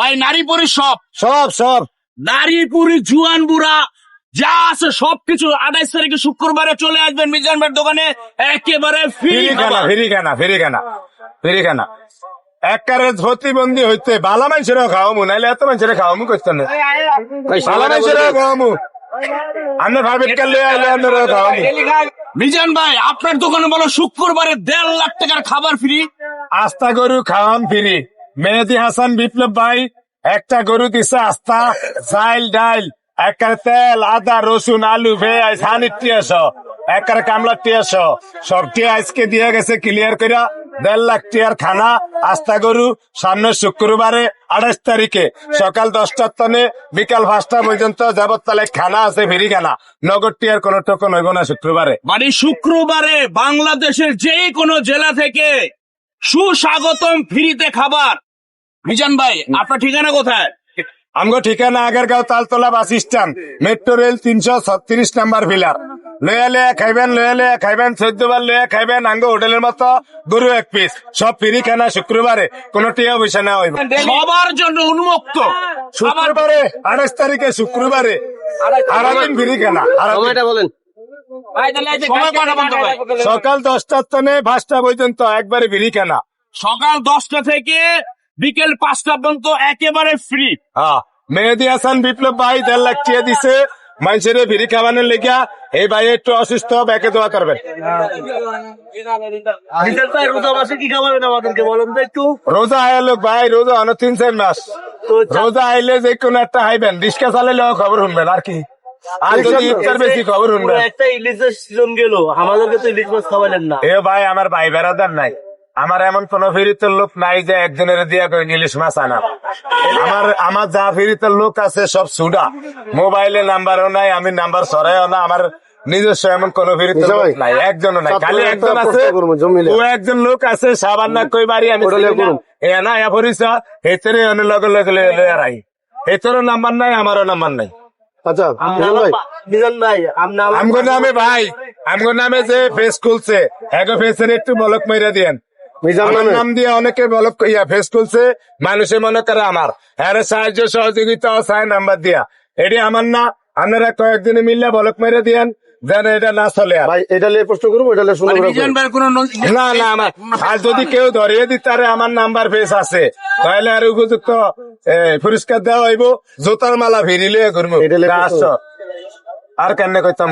ভাই নারী পুরুষ সব সব সব নারী পুরুষ জুয়ান বুড়া যা আছে সবকিছু 28 তারিখে শুক্রবারে চলে আসবেন মিজান ভাইয়ের দোকানে, একেবারে ফ্রি ফিরি খানা একবারে ধতিবন্দি হইতে বালা মানুষেরও খাওয়ামু, নাইলে এত মানুষের খাওয়ামু করতেন না, বালা মানুষেরও খাওয়ামু। আপনি ভাবেন কাল আপনারও খাওয়ামু। মিজান ভাই আপনার দোকানে বলো শুক্রবারে 1.5 লাখ টাকার খাবার ফ্রি। আস্তা গরু খাওয়ান ফিরি। মেহেদি হাসান বিপ্লব ভাই একটা গরু দিছে আস্তা, চাইল ডাইল একবারে তেল আদা রসুন আলু পেঁয়াজ হানির টিয়াশ একবারে কামলার টিয়াশ সব টিয়া আজকে দিয়ে গেছে ক্লিয়ার করে 1.5 লাখ টিয়ার খানা আস্তা গরু সামনে শুক্রবারে 28 তারিখে সকাল 10টার তনে বিকাল 5টা পর্যন্ত যাবত তালে খানা আছে ফ্রি খানা, নগদ টিয়ার কোন টোকন হইব না শুক্রবারে। মানে শুক্রবারে বাংলাদেশের যে কোনো জেলা থেকে সুস্বাগতম ফ্রিতে খাবার। মিজান ভাই আপনার ঠিকানা কোথায়? আমগো ঠিকানা Agargaon Taltala bus stand, metro rail 336 number pillar. লয়া খাইবেন 14 বার লয়া খাইবেন। আঙ্গো হোটেলের মতো গরু 1 পিস সব ফ্রি খানা শুক্রবারে, কোন টিয়া পয়সা নেওয়া হইব। সবার জন্য উন্মুক্ত শুক্রবারে 28 তারিখে শুক্রবারে সারাদিন ফ্রি খানা। বলেন সময় কটা বন্ধ ভাই? সকাল 10টার তনে 5টা পর্যন্ত একবারে ফ্রি খানা। সকাল 10টা থেকে বিকেল 5টা পর্যন্ত একেবারে ফ্রি। মেহেদি হাসান বিপ্লব ভাই 1.5 লাখ টিয়া দিছে মানুষের ফ্রি খাওয়ানোর লেগা। এই ভাই একটু অসুস্থ, ব্যাকে দোয়া করবেন। রোজা আয়ালো ভাই, রোজা অনেক 3-4 মাস। রোজা আইলে যে কোনো একটা হাইবেন, রিক্সা চালাইলে খবর শুনবেন আর কি, আর যদি ইফতার বেশি খবর শুনবেন। একটা ইলিশের সিজন গেল, আমাদেরকে তো ইলিশ মাছ খাওয়ালেন না। এ ভাই আমার ভাই বেড়াদার নাই, আমার এমন কোন ফিরিতের লোক নাই যে একজনের দিয়া করে ইলিশ মাছ আনা। আমার যা ফিরিতের লোক আছে সব সুডা, মোবাইলে নাম্বারও নাই, আমি নাম্বার সরাইও না, আমার নিজস্ব এমন কোন ফিরিতের লোক নাই, একজনও নাই। খালি একজন আছে, ও একজন লোক আছে সাবান্না কই বাড়ি আমি এ না এ পরিচা হেতেরে অনেক লগে লগে রাই, হেতেরও নাম্বার নাই আমারও নাম্বার নাই। আচ্ছা মিজান ভাই আমগো নামে ভাই, আমগো নামে যে ফেস খুলছে এগো ফেসের একটু বলক মাইরা দিয়েন। আমার নাম দিয়ে অনেকে বলক ফেস খুলছে, মানুষে মনে করে আমার আরে সাহায্য সহযোগিতা চায় নাম্বার দিয়া, এটি আমার না। আপনারা কয়েকদিনে মিললে বলক মেরে দিয়েন যেন এটা না চলে। ভাই এটা নিয়ে প্রশ্ন করবো, এটা না না আমার আর যদি কেউ ধরিয়ে দিতে পারে আমার নাম্বার ফেস আছে তাহলে আর উপযুক্ত পুরস্কার দেওয়া হইব, জোতার মালা ফিরিলে করবো। আর কেন করতাম।